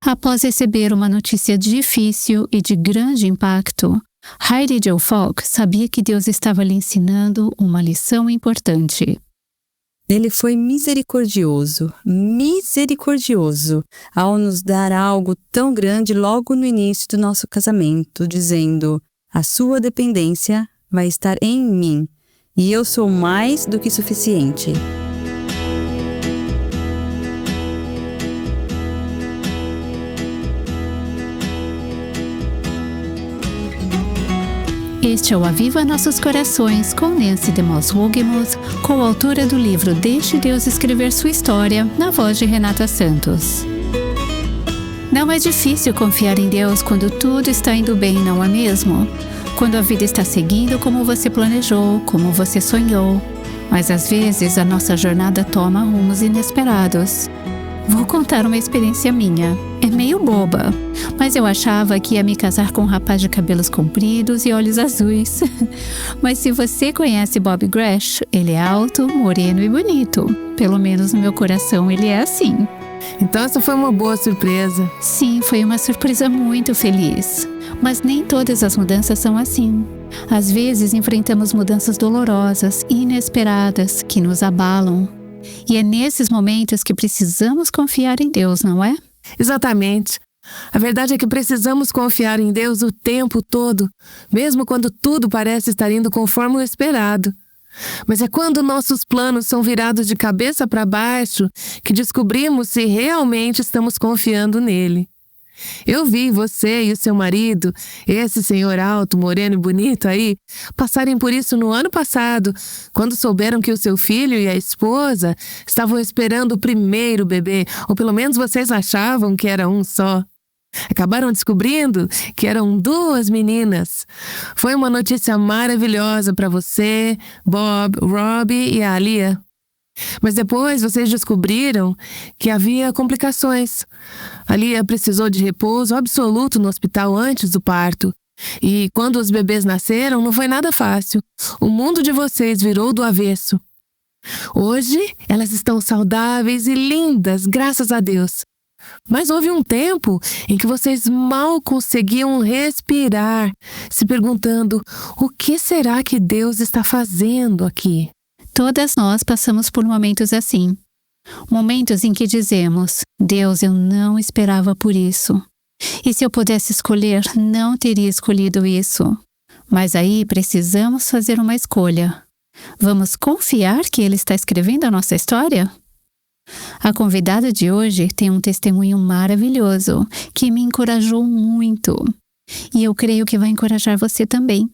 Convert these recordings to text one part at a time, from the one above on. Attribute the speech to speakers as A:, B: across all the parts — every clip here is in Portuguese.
A: Após receber uma notícia difícil e de grande impacto, Heidi Jo Falk sabia que Deus estava lhe ensinando uma lição importante.
B: Ele foi misericordioso ao nos dar algo tão grande logo no início do nosso casamento, dizendo: a sua dependência vai estar em mim, e eu sou mais do que suficiente.
A: Este é o Aviva Nossos Corações, com Nancy DeMoss Wogemuth, coautora do livro Deixe Deus Escrever Sua História, na voz de Renata Santos. Não é difícil confiar em Deus quando tudo está indo bem, não é mesmo? Quando a vida está seguindo como você planejou, como você sonhou. Mas às vezes a nossa jornada toma rumos inesperados. Vou contar uma experiência minha. É meio boba, mas eu achava que ia me casar com um rapaz de cabelos compridos e olhos azuis. Mas se você conhece Bob Grash, ele é alto, moreno e bonito. Pelo menos no meu coração ele é assim.
C: Então essa foi uma boa surpresa.
A: Sim, foi uma surpresa muito feliz. Mas nem todas as mudanças são assim. Às vezes enfrentamos mudanças dolorosas e inesperadas que nos abalam. E é nesses momentos que precisamos confiar em Deus, não é?
C: Exatamente. A verdade é que precisamos confiar em Deus o tempo todo, mesmo quando tudo parece estar indo conforme o esperado. Mas é quando nossos planos são virados de cabeça para baixo que descobrimos se realmente estamos confiando nele. Eu vi você e o seu marido, esse senhor alto, moreno e bonito aí, passarem por isso no ano passado, quando souberam que o seu filho e a esposa estavam esperando o primeiro bebê, ou pelo menos vocês achavam que era um só. Acabaram descobrindo que eram 2 meninas. Foi uma notícia maravilhosa para você, Bob, Robbie e a Alia. Mas depois vocês descobriram que havia complicações. A Lia precisou de repouso absoluto no hospital antes do parto. E quando os bebês nasceram, não foi nada fácil. O mundo de vocês virou do avesso. Hoje, elas estão saudáveis e lindas, graças a Deus. Mas houve um tempo em que vocês mal conseguiam respirar, se perguntando: o que será que Deus está fazendo aqui?
A: Todas nós passamos por momentos assim. Momentos em que dizemos: Deus, eu não esperava por isso. E se eu pudesse escolher, não teria escolhido isso. Mas aí precisamos fazer uma escolha. Vamos confiar que Ele está escrevendo a nossa história? A convidada de hoje tem um testemunho maravilhoso que me encorajou muito. E eu creio que vai encorajar você também.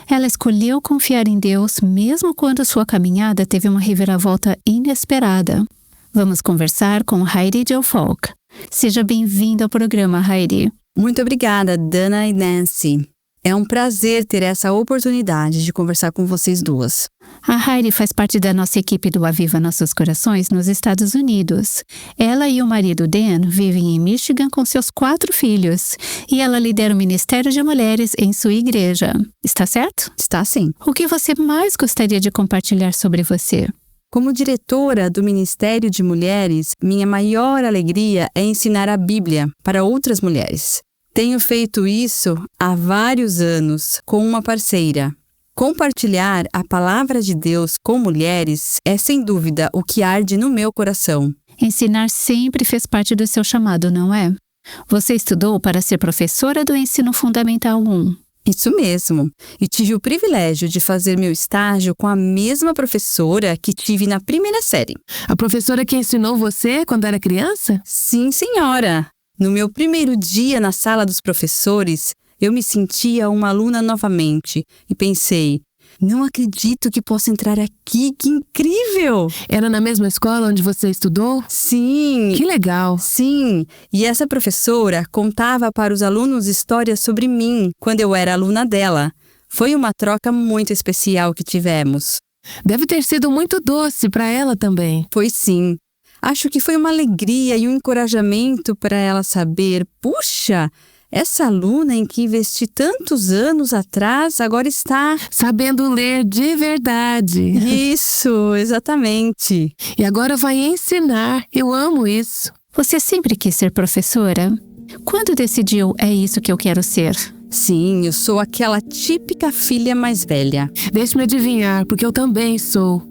A: Ela escolheu confiar em Deus mesmo quando sua caminhada teve uma reviravolta inesperada. Vamos conversar com Heidi Jo Falk. Seja bem-vinda ao programa, Heidi.
B: Muito obrigada, Dana e Nancy. É um prazer ter essa oportunidade de conversar com vocês duas.
A: A Heidi faz parte da nossa equipe do Aviva Nossos Corações nos Estados Unidos. Ela e o marido Dan vivem em Michigan com seus 4 filhos. E ela lidera o Ministério de Mulheres em sua igreja. Está certo?
B: Está sim.
A: O que você mais gostaria de compartilhar sobre você?
B: Como diretora do Ministério de Mulheres, minha maior alegria é ensinar a Bíblia para outras mulheres. Tenho feito isso há vários anos com uma parceira. Compartilhar a palavra de Deus com mulheres é sem dúvida o que arde no meu coração.
A: Ensinar sempre fez parte do seu chamado, não é? Você estudou para ser professora do Ensino Fundamental 1.
B: Isso mesmo. E tive o privilégio de fazer meu estágio com a mesma professora que tive na primeira série.
C: A professora que ensinou você quando era criança?
B: Sim, senhora. No meu primeiro dia na sala dos professores, eu me sentia uma aluna novamente e pensei: não acredito que possa entrar aqui, que incrível!
C: Era na mesma escola onde você estudou?
B: Sim!
C: Que legal!
B: Sim! E essa professora contava para os alunos histórias sobre mim quando eu era aluna dela. Foi uma troca muito especial que tivemos.
C: Deve ter sido muito doce para ela também.
B: Foi sim. Acho que foi uma alegria e um encorajamento para ela saber: puxa, essa aluna em que investi tantos anos atrás agora está
C: sabendo ler de verdade.
B: Isso, exatamente.
C: E agora vai ensinar. Eu amo isso.
A: Você sempre quis ser professora? Quando decidiu, é isso que eu quero ser?
B: Sim, eu sou aquela típica filha mais velha.
C: Deixe-me adivinhar, porque eu também sou.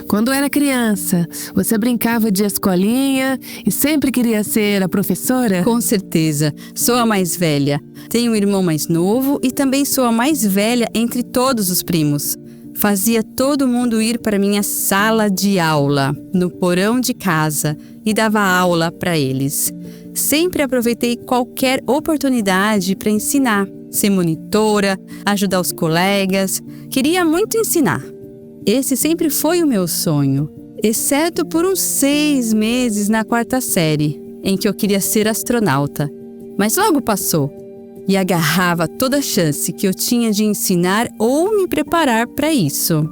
C: Quando era criança, você brincava de escolinha e sempre queria ser a professora?
B: Com certeza, sou a mais velha. Tenho um irmão mais novo e também sou a mais velha entre todos os primos. Fazia todo mundo ir para minha sala de aula, no porão de casa, e dava aula para eles. Sempre aproveitei qualquer oportunidade para ensinar, ser monitora, ajudar os colegas. Queria muito ensinar. Esse sempre foi o meu sonho, exceto por uns 6 meses na 4ª série, em que eu queria ser astronauta. Mas logo passou e agarrava toda a chance que eu tinha de ensinar ou me preparar para isso.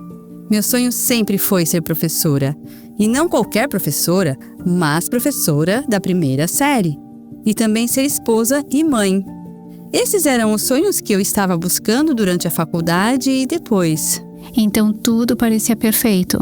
B: Meu sonho sempre foi ser professora, e não qualquer professora, mas professora da 1ª série, e também ser esposa e mãe. Esses eram os sonhos que eu estava buscando durante a faculdade e depois.
A: Então tudo parecia perfeito.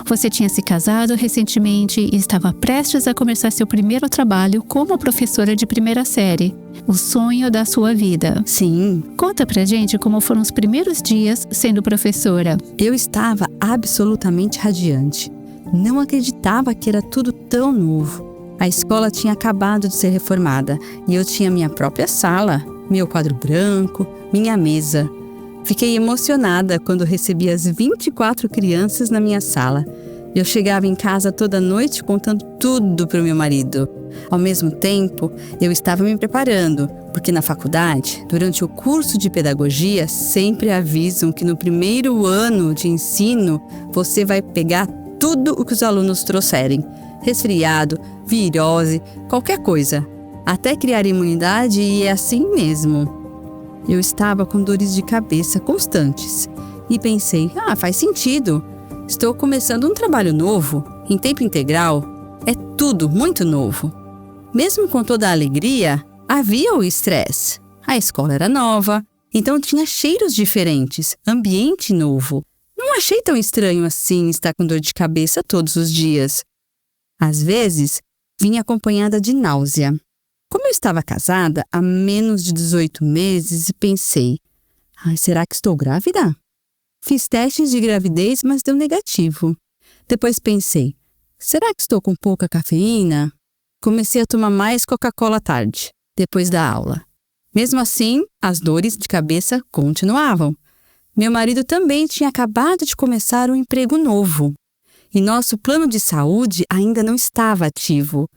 A: Você tinha se casado recentemente e estava prestes a começar seu primeiro trabalho como professora de 1ª série. O sonho da sua vida.
B: Sim.
A: Conta pra gente como foram os primeiros dias sendo professora.
B: Eu estava absolutamente radiante. Não acreditava que era tudo tão novo. A escola tinha acabado de ser reformada e eu tinha minha própria sala, meu quadro branco, minha mesa. Fiquei emocionada quando recebi as 24 crianças na minha sala. Eu chegava em casa toda noite contando tudo para o meu marido. Ao mesmo tempo, eu estava me preparando, porque na faculdade, durante o curso de pedagogia, sempre avisam que no primeiro ano de ensino, você vai pegar tudo o que os alunos trouxerem. Resfriado, virose, qualquer coisa. Até criar imunidade, e é assim mesmo. Eu estava com dores de cabeça constantes e pensei, faz sentido. Estou começando um trabalho novo, em tempo integral. É tudo muito novo. Mesmo com toda a alegria, havia o estresse. A escola era nova, então tinha cheiros diferentes, ambiente novo. Não achei tão estranho assim estar com dor de cabeça todos os dias. Às vezes, vinha acompanhada de náusea. Como eu estava casada há menos de 18 meses, pensei, será que estou grávida? Fiz testes de gravidez, mas deu negativo. Depois pensei, será que estou com pouca cafeína? Comecei a tomar mais Coca-Cola à tarde, depois da aula. Mesmo assim, as dores de cabeça continuavam. Meu marido também tinha acabado de começar um emprego novo. E nosso plano de saúde ainda não estava ativo.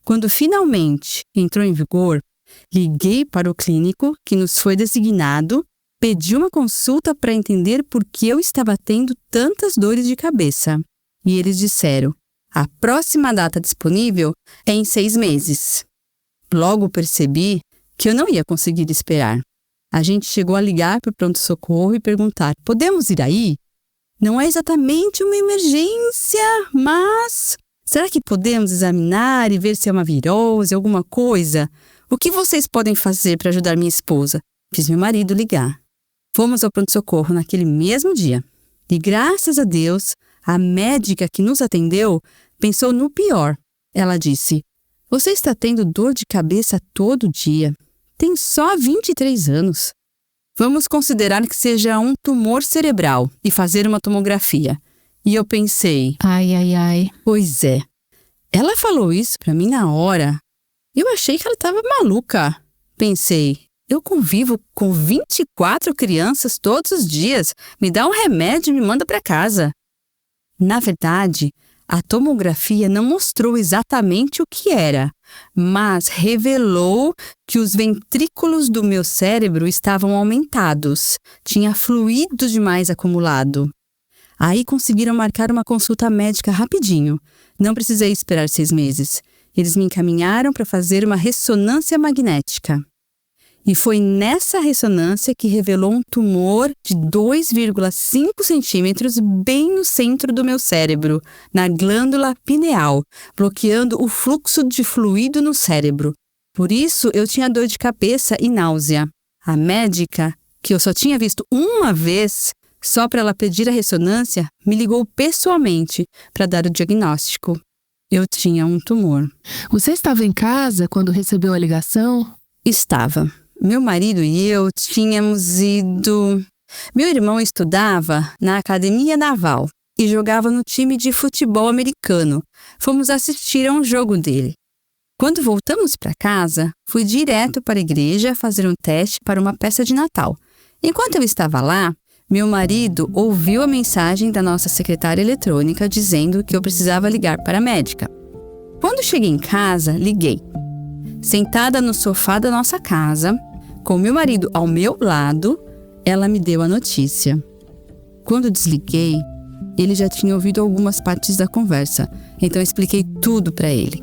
B: Quando finalmente entrou em vigor, liguei para o clínico que nos foi designado, pedi uma consulta para entender por que eu estava tendo tantas dores de cabeça. E eles disseram, a próxima data disponível é em 6 meses. Logo percebi que eu não ia conseguir esperar. A gente chegou a ligar para o pronto-socorro e perguntar, podemos ir aí? Não é exatamente uma emergência, mas... será que podemos examinar e ver se é uma virose, alguma coisa? O que vocês podem fazer para ajudar minha esposa? Fiz meu marido ligar. Fomos ao pronto-socorro naquele mesmo dia. E graças a Deus, a médica que nos atendeu pensou no pior. Ela disse, você está tendo dor de cabeça todo dia. Tem só 23 anos. Vamos considerar que seja um tumor cerebral e fazer uma tomografia. E eu pensei...
A: Ai.
B: Pois é. Ela falou isso pra mim na hora. Eu achei que ela estava maluca. Pensei, eu convivo com 24 crianças todos os dias. Me dá um remédio e me manda pra casa. Na verdade, a tomografia não mostrou exatamente o que era, mas revelou que os ventrículos do meu cérebro estavam aumentados. Tinha fluido demais acumulado. Aí conseguiram marcar uma consulta médica rapidinho. Não precisei esperar 6 meses. Eles me encaminharam para fazer uma ressonância magnética. E foi nessa ressonância que revelou um tumor de 2,5 centímetros bem no centro do meu cérebro, na glândula pineal, bloqueando o fluxo de fluido no cérebro. Por isso, eu tinha dor de cabeça e náusea. A médica, que eu só tinha visto uma vez, só para ela pedir a ressonância, me ligou pessoalmente para dar o diagnóstico. Eu tinha um tumor.
C: Você estava em casa quando recebeu a ligação?
B: Estava. Meu marido e eu tínhamos ido... Meu irmão estudava na Academia Naval e jogava no time de futebol americano. Fomos assistir a um jogo dele. Quando voltamos para casa, fui direto para a igreja fazer um teste para uma peça de Natal. Enquanto eu estava lá, meu marido ouviu a mensagem da nossa secretária eletrônica dizendo que eu precisava ligar para a médica. Quando cheguei em casa, liguei. Sentada no sofá da nossa casa, com meu marido ao meu lado, ela me deu a notícia. Quando desliguei, ele já tinha ouvido algumas partes da conversa, então eu expliquei tudo para ele.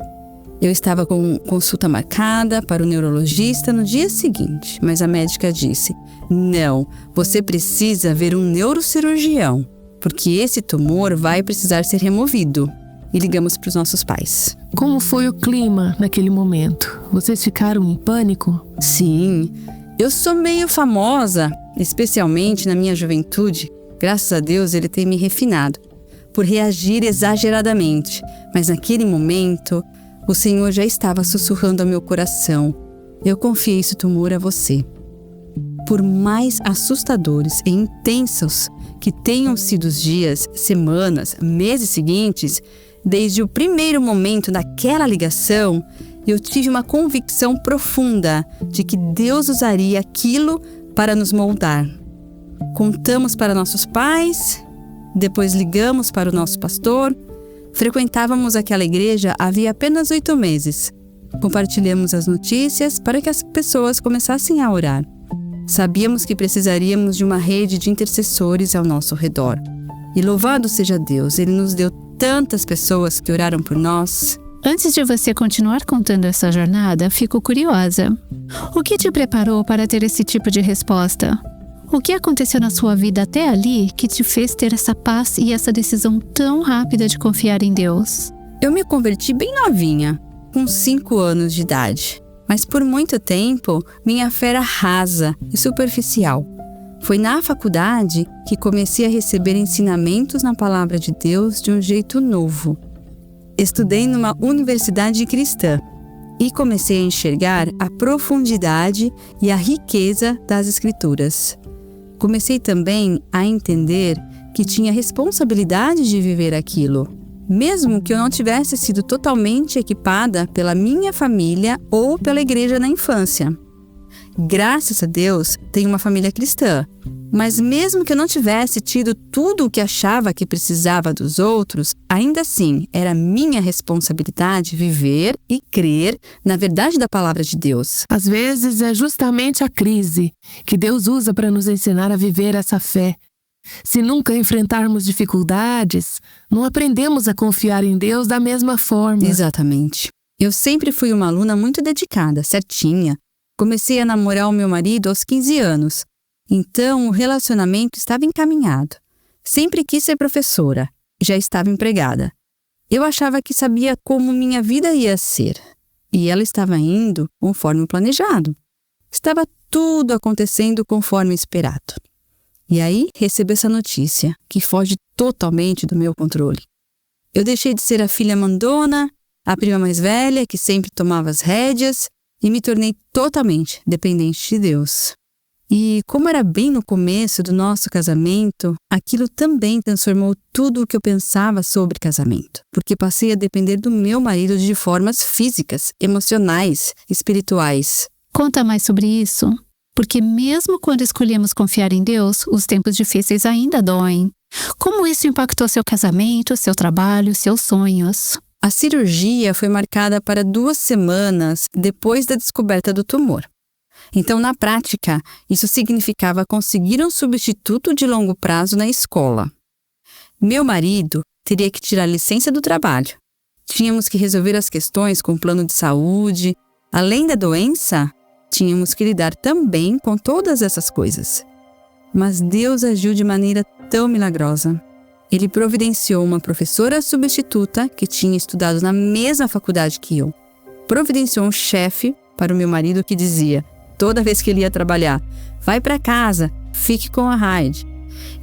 B: Eu estava com consulta marcada para o neurologista no dia seguinte, mas a médica disse: não, você precisa ver um neurocirurgião, porque esse tumor vai precisar ser removido. E ligamos para os nossos pais.
C: Como foi o clima naquele momento? Vocês ficaram em pânico?
B: Sim, eu sou meio famosa, especialmente na minha juventude. Graças a Deus ele tem me refinado por reagir exageradamente, mas naquele momento o Senhor já estava sussurrando ao meu coração: eu confiei esse tumor a você. Por mais assustadores e intensos que tenham sido os dias, semanas, meses seguintes, desde o primeiro momento daquela ligação, eu tive uma convicção profunda de que Deus usaria aquilo para nos moldar. Contamos para nossos pais, depois ligamos para o nosso pastor. Frequentávamos aquela igreja havia apenas 8 meses. Compartilhamos as notícias para que as pessoas começassem a orar. Sabíamos que precisaríamos de uma rede de intercessores ao nosso redor. E louvado seja Deus, Ele nos deu tantas pessoas que oraram por nós.
A: Antes de você continuar contando essa jornada, fico curiosa. O que te preparou para ter esse tipo de resposta? O que aconteceu na sua vida até ali que te fez ter essa paz e essa decisão tão rápida de confiar em Deus?
B: Eu me converti bem novinha, com 5 anos de idade. Mas por muito tempo, minha fé era rasa e superficial. Foi na faculdade que comecei a receber ensinamentos na palavra de Deus de um jeito novo. Estudei numa universidade cristã e comecei a enxergar a profundidade e a riqueza das Escrituras. Comecei também a entender que tinha responsabilidade de viver aquilo, mesmo que eu não tivesse sido totalmente equipada pela minha família ou pela igreja na infância. Graças a Deus, tenho uma família cristã, mas mesmo que eu não tivesse tido tudo o que achava que precisava dos outros, ainda assim era minha responsabilidade viver e crer na verdade da palavra de Deus.
C: Às vezes é justamente a crise que Deus usa para nos ensinar a viver essa fé. Se nunca enfrentarmos dificuldades, não aprendemos a confiar em Deus da mesma forma.
B: Exatamente. Eu sempre fui uma aluna muito dedicada, certinha. Comecei a namorar o meu marido aos 15 anos. Então, o relacionamento estava encaminhado. Sempre quis ser professora. Já estava empregada. Eu achava que sabia como minha vida ia ser. E ela estava indo conforme o planejado. Estava tudo acontecendo conforme esperado. E aí, recebi essa notícia, que foge totalmente do meu controle. Eu deixei de ser a filha mandona, a prima mais velha, que sempre tomava as rédeas, e me tornei totalmente dependente de Deus. E como era bem no começo do nosso casamento, aquilo também transformou tudo o que eu pensava sobre casamento, porque passei a depender do meu marido de formas físicas, emocionais, espirituais.
A: Conta mais sobre isso, porque mesmo quando escolhemos confiar em Deus, os tempos difíceis ainda doem. Como isso impactou seu casamento, seu trabalho, seus sonhos?
B: A cirurgia foi marcada para 2 semanas depois da descoberta do tumor. Então, na prática, isso significava conseguir um substituto de longo prazo na escola. Meu marido teria que tirar licença do trabalho. Tínhamos que resolver as questões com o plano de saúde. Além da doença, tínhamos que lidar também com todas essas coisas. Mas Deus agiu de maneira tão milagrosa. Ele providenciou uma professora substituta que tinha estudado na mesma faculdade que eu. Providenciou um chefe para o meu marido que dizia, toda vez que ele ia trabalhar: vai para casa, fique com a Heidi.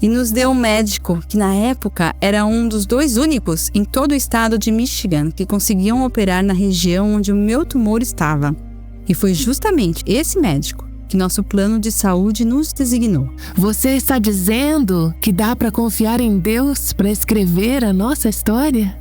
B: E nos deu um médico que na época era um dos 2 únicos em todo o estado de Michigan que conseguiam operar na região onde o meu tumor estava. E foi justamente esse médico que nosso plano de saúde nos designou.
C: Você está dizendo que dá para confiar em Deus para escrever a nossa história?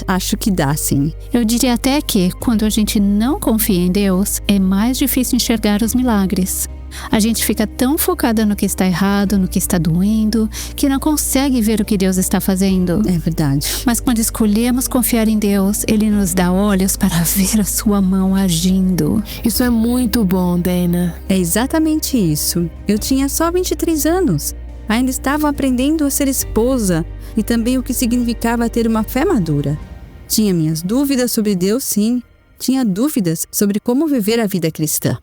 B: Acho que dá, sim.
A: Eu diria até que, quando a gente não confia em Deus, é mais difícil enxergar os milagres. A gente fica tão focada no que está errado, no que está doendo, que não consegue ver o que Deus está fazendo.
B: É verdade.
A: Mas quando escolhemos confiar em Deus, Ele nos dá olhos para ver a sua mão agindo.
C: Isso é muito bom, Dana.
B: É exatamente isso. Eu tinha só 23 anos. Ainda estava aprendendo a ser esposa e também o que significava ter uma fé madura. Tinha minhas dúvidas sobre Deus, sim. Tinha dúvidas sobre como viver a vida cristã.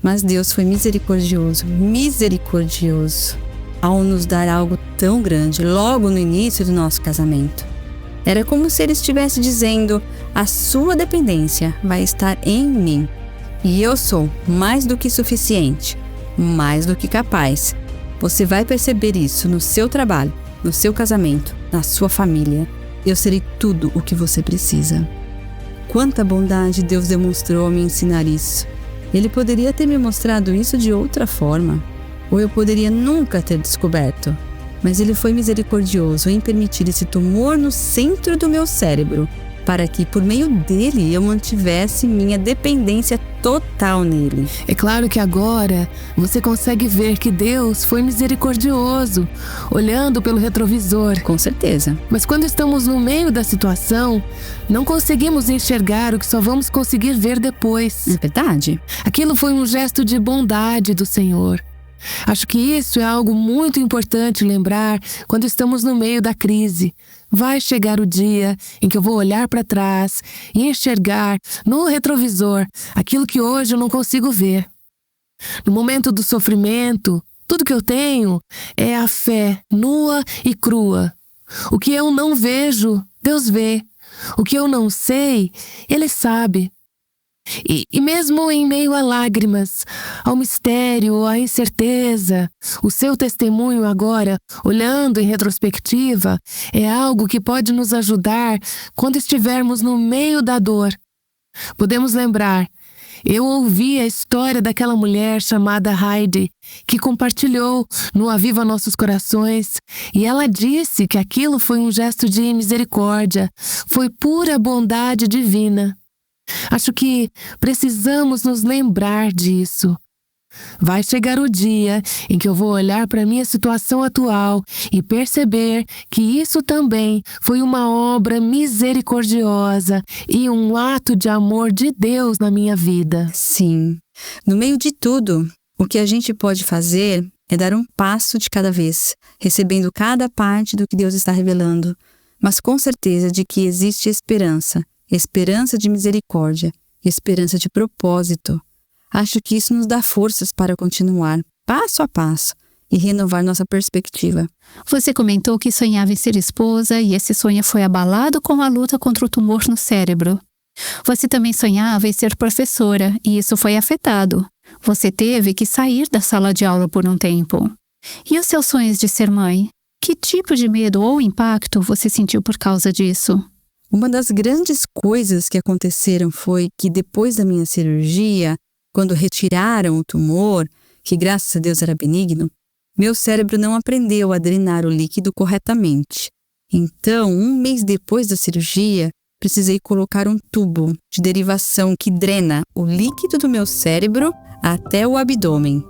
B: Mas Deus foi misericordioso ao nos dar algo tão grande logo no início do nosso casamento. Era como se Ele estivesse dizendo: a sua dependência vai estar em mim. E eu sou mais do que suficiente, mais do que capaz. Você vai perceber isso no seu trabalho, no seu casamento, na sua família. Eu serei tudo o que você precisa. Quanta bondade Deus demonstrou ao me ensinar isso. Ele poderia ter me mostrado isso de outra forma, ou eu poderia nunca ter descoberto. Mas Ele foi misericordioso em permitir esse tumor no centro do meu cérebro, para que, por meio dele, eu mantivesse minha dependência total nele.
C: É claro que agora você consegue ver que Deus foi misericordioso, olhando pelo retrovisor.
B: Com certeza.
C: Mas quando estamos no meio da situação, não conseguimos enxergar o que só vamos conseguir ver depois.
B: É verdade.
C: Aquilo foi um gesto de bondade do Senhor. Acho que isso é algo muito importante lembrar quando estamos no meio da crise. Vai chegar o dia em que eu vou olhar para trás e enxergar no retrovisor aquilo que hoje eu não consigo ver. No momento do sofrimento, tudo que eu tenho é a fé nua e crua. O que eu não vejo, Deus vê. O que eu não sei, Ele sabe. E mesmo em meio a lágrimas, ao mistério, à incerteza, o seu testemunho agora, olhando em retrospectiva, é algo que pode nos ajudar quando estivermos no meio da dor. Podemos lembrar, eu ouvi a história daquela mulher chamada Heidi, que compartilhou no Aviva Nossos Corações, e ela disse que aquilo foi um gesto de misericórdia, foi pura bondade divina. Acho que precisamos nos lembrar disso. Vai chegar o dia em que eu vou olhar para a minha situação atual e perceber que isso também foi uma obra misericordiosa e um ato de amor de Deus na minha vida.
B: Sim. No meio de tudo, o que a gente pode fazer é dar um passo de cada vez, recebendo cada parte do que Deus está revelando, mas com certeza de que existe esperança de misericórdia, esperança de propósito. Acho que isso nos dá forças para continuar, passo a passo, e renovar nossa perspectiva.
A: Você comentou que sonhava em ser esposa e esse sonho foi abalado com a luta contra o tumor no cérebro. Você também sonhava em ser professora e isso foi afetado. Você teve que sair da sala de aula por um tempo. E os seus sonhos de ser mãe? Que tipo de medo ou impacto você sentiu por causa disso?
B: Uma das grandes coisas que aconteceram foi que depois da minha cirurgia, quando retiraram o tumor, que graças a Deus era benigno, meu cérebro não aprendeu a drenar o líquido corretamente. Então, um mês depois da cirurgia, precisei colocar um tubo de derivação que drena o líquido do meu cérebro até o abdômen.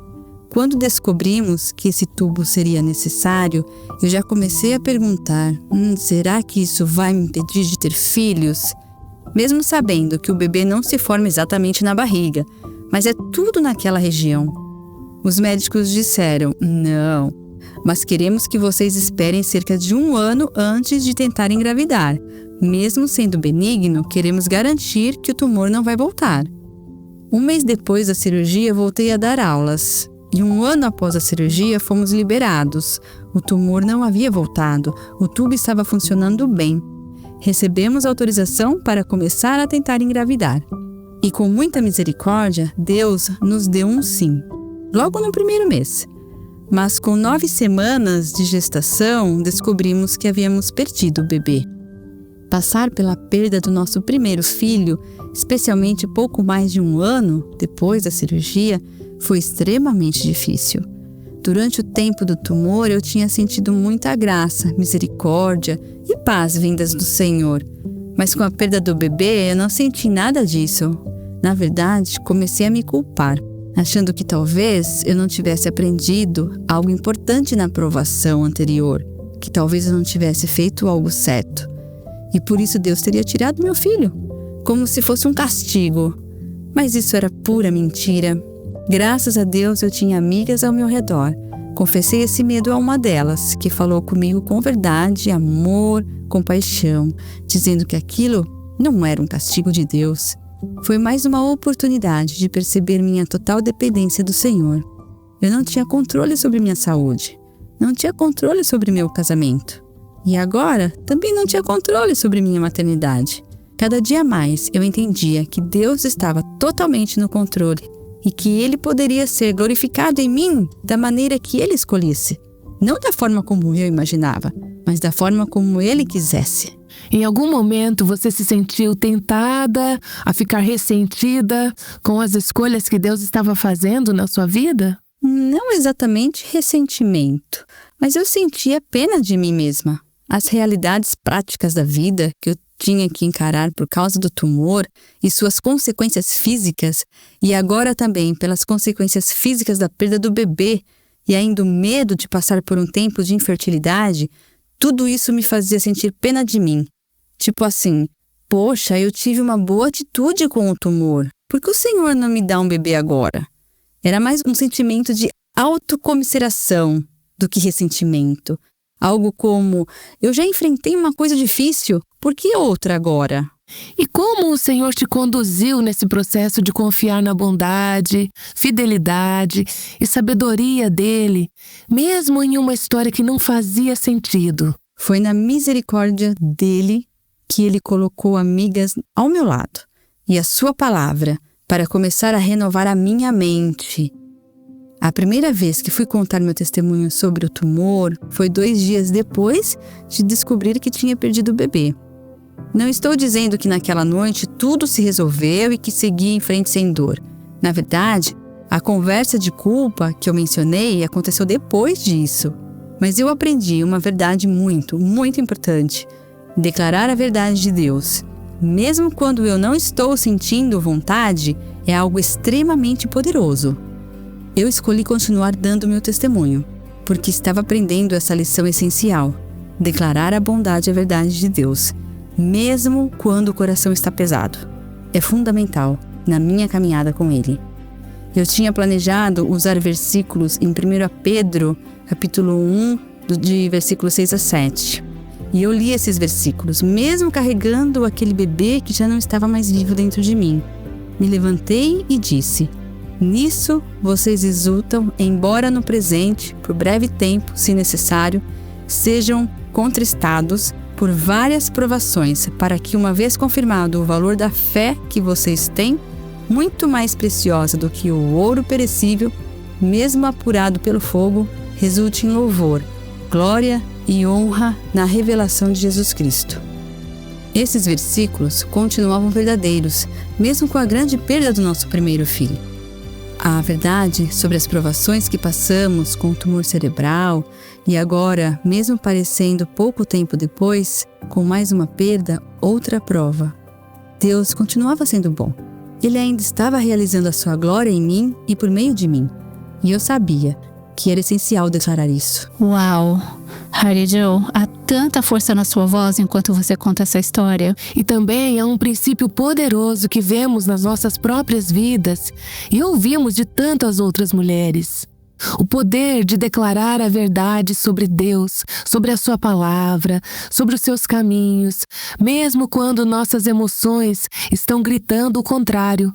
B: Quando descobrimos que esse tubo seria necessário, eu já comecei a perguntar, será que isso vai me impedir de ter filhos? Mesmo sabendo que o bebê não se forma exatamente na barriga, mas é tudo naquela região. Os médicos disseram, não, mas queremos que vocês esperem cerca de 1 ano antes de tentar engravidar. Mesmo sendo benigno, queremos garantir que o tumor não vai voltar. 1 mês depois da cirurgia, voltei a dar aulas. E 1 ano após a cirurgia, fomos liberados. O tumor não havia voltado, o tubo estava funcionando bem. Recebemos autorização para começar a tentar engravidar. E com muita misericórdia, Deus nos deu um sim. Logo no primeiro mês. Mas com 9 semanas de gestação, descobrimos que havíamos perdido o bebê. Passar pela perda do nosso primeiro filho, especialmente pouco mais de 1 ano depois da cirurgia, foi extremamente difícil. Durante o tempo do tumor, eu tinha sentido muita graça, misericórdia e paz vindas do Senhor. Mas com a perda do bebê, eu não senti nada disso. Na verdade, comecei a me culpar, achando que talvez eu não tivesse aprendido algo importante na provação anterior, que talvez eu não tivesse feito algo certo. E por isso Deus teria tirado meu filho, como se fosse um castigo. Mas isso era pura mentira. Graças a Deus eu tinha amigas ao meu redor. Confessei esse medo a uma delas, que falou comigo com verdade, amor, compaixão, dizendo que aquilo não era um castigo de Deus. Foi mais uma oportunidade de perceber minha total dependência do Senhor. Eu não tinha controle sobre minha saúde, não tinha controle sobre meu casamento. E agora, também não tinha controle sobre minha maternidade. Cada dia mais eu entendia que Deus estava totalmente no controle e que Ele poderia ser glorificado em mim da maneira que Ele escolhesse. Não da forma como eu imaginava, mas da forma como Ele quisesse.
C: Em algum momento você se sentiu tentada a ficar ressentida com as escolhas que Deus estava fazendo na sua vida?
B: Não exatamente ressentimento, mas eu sentia pena de mim mesma. As realidades práticas da vida que eu tinha que encarar por causa do tumor e suas consequências físicas, e agora também pelas consequências físicas da perda do bebê e ainda o medo de passar por um tempo de infertilidade, tudo isso me fazia sentir pena de mim. Tipo assim, poxa, eu tive uma boa atitude com o tumor. Por que o Senhor não me dá um bebê agora? Era mais um sentimento de autocomiseração do que ressentimento. Algo como, eu já enfrentei uma coisa difícil, por que outra agora?
C: E como o Senhor te conduziu nesse processo de confiar na bondade, fidelidade e sabedoria dele, mesmo em uma história que não fazia sentido?
B: Foi na misericórdia dele que ele colocou amigas ao meu lado e a sua palavra para começar a renovar a minha mente. A primeira vez que fui contar meu testemunho sobre o tumor foi 2 dias depois de descobrir que tinha perdido o bebê. Não estou dizendo que naquela noite tudo se resolveu e que segui em frente sem dor. Na verdade, a conversa de culpa que eu mencionei aconteceu depois disso. Mas eu aprendi uma verdade muito, muito importante. Declarar a verdade de Deus, mesmo quando eu não estou sentindo vontade, é algo extremamente poderoso. Eu escolhi continuar dando meu testemunho, porque estava aprendendo essa lição essencial. Declarar a bondade e a verdade de Deus, mesmo quando o coração está pesado. É fundamental na minha caminhada com Ele. Eu tinha planejado usar versículos em 1 Pedro, capítulo 1, de versículos 6 a 7. E eu li esses versículos, mesmo carregando aquele bebê que já não estava mais vivo dentro de mim. Me levantei e disse: nisso vocês exultam, embora no presente, por breve tempo, se necessário, sejam contristados por várias provações, para que, uma vez confirmado o valor da fé que vocês têm, muito mais preciosa do que o ouro perecível, mesmo apurado pelo fogo, resulte em louvor, glória e honra na revelação de Jesus Cristo. Esses versículos continuavam verdadeiros, mesmo com a grande perda do nosso primeiro filho. A verdade sobre as provações que passamos com o tumor cerebral e agora, mesmo parecendo pouco tempo depois, com mais uma perda, outra prova. Deus continuava sendo bom. Ele ainda estava realizando a sua glória em mim e por meio de mim. E eu sabia que era essencial declarar isso.
A: Uau! Harry Joe, há tanta força na sua voz enquanto você conta essa história.
C: E também é um princípio poderoso que vemos nas nossas próprias vidas e ouvimos de tantas outras mulheres. O poder de declarar a verdade sobre Deus, sobre a sua palavra, sobre os seus caminhos, mesmo quando nossas emoções estão gritando o contrário.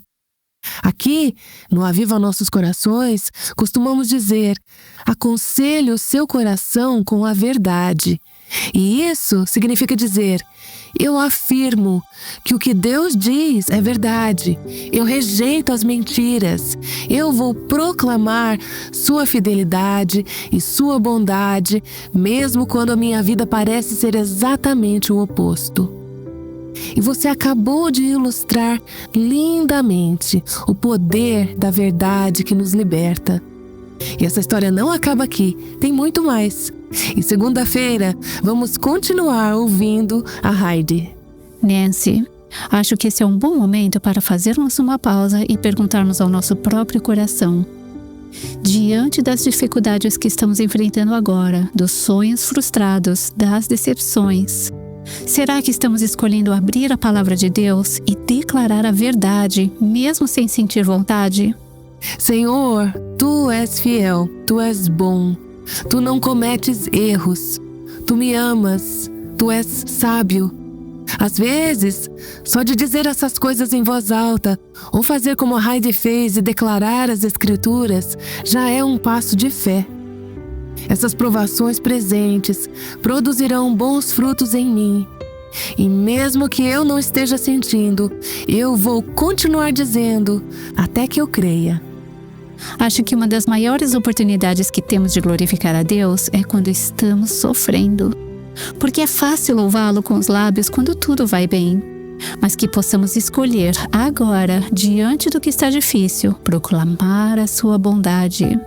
C: Aqui, no Aviva Nossos Corações, costumamos dizer: aconselhe o seu coração com a verdade E isso significa dizer: eu afirmo que o que Deus diz é verdade. Eu rejeito as mentiras. Eu vou proclamar sua fidelidade e sua bondade, mesmo quando a minha vida parece ser exatamente o oposto. E você acabou de ilustrar lindamente o poder da verdade que nos liberta. E essa história não acaba aqui, tem muito mais. E segunda-feira vamos continuar ouvindo a Heidi.
A: Nancy, acho que esse é um bom momento para fazermos uma pausa e perguntarmos ao nosso próprio coração. Diante das dificuldades que estamos enfrentando agora, dos sonhos frustrados, das decepções, será que estamos escolhendo abrir a palavra de Deus e declarar a verdade, mesmo sem sentir vontade?
C: Senhor, Tu és fiel, Tu és bom, Tu não cometes erros, Tu me amas, Tu és sábio. Às vezes, só de dizer essas coisas em voz alta, ou fazer como a Heidi fez e declarar as Escrituras, já é um passo de fé. Essas provações presentes produzirão bons frutos em mim. E mesmo que eu não esteja sentindo, eu vou continuar dizendo até que eu creia.
A: Acho que uma das maiores oportunidades que temos de glorificar a Deus é quando estamos sofrendo. Porque é fácil louvá-lo com os lábios quando tudo vai bem. Mas que possamos escolher agora, diante do que está difícil, proclamar a sua bondade.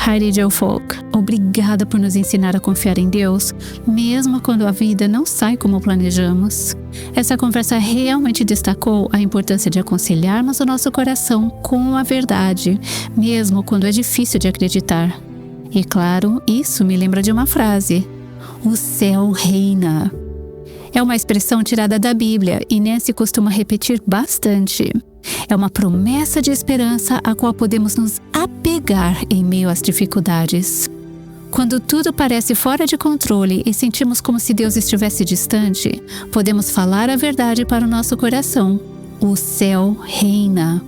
A: Heidi Jo Folk, obrigada por nos ensinar a confiar em Deus, mesmo quando a vida não sai como planejamos. Essa conversa realmente destacou a importância de aconselharmos o nosso coração com a verdade, mesmo quando é difícil de acreditar. E claro, isso me lembra de uma frase: o céu reina. É uma expressão tirada da Bíblia e Nancy costuma repetir bastante. É uma promessa de esperança a qual podemos nos apegar em meio às dificuldades. Quando tudo parece fora de controle e sentimos como se Deus estivesse distante, podemos falar a verdade para o nosso coração. O céu reina.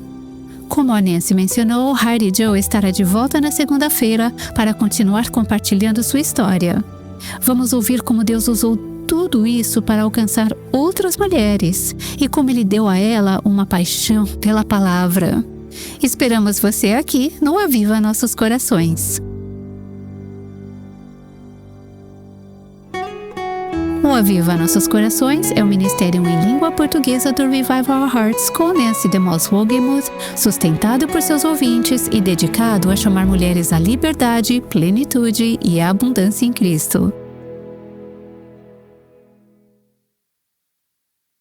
A: Como a Nancy mencionou, Heidi Jo estará de volta na segunda-feira para continuar compartilhando sua história. Vamos ouvir como Deus usou tudo isso para alcançar outras mulheres e como Ele deu a ela uma paixão pela palavra. Esperamos você aqui no Aviva Nossos Corações. O Aviva Nossos Corações é um ministério em língua portuguesa do Revive Our Hearts com Nancy DeMoss Wogemuth, sustentado por seus ouvintes e dedicado a chamar mulheres à liberdade, plenitude e abundância em Cristo.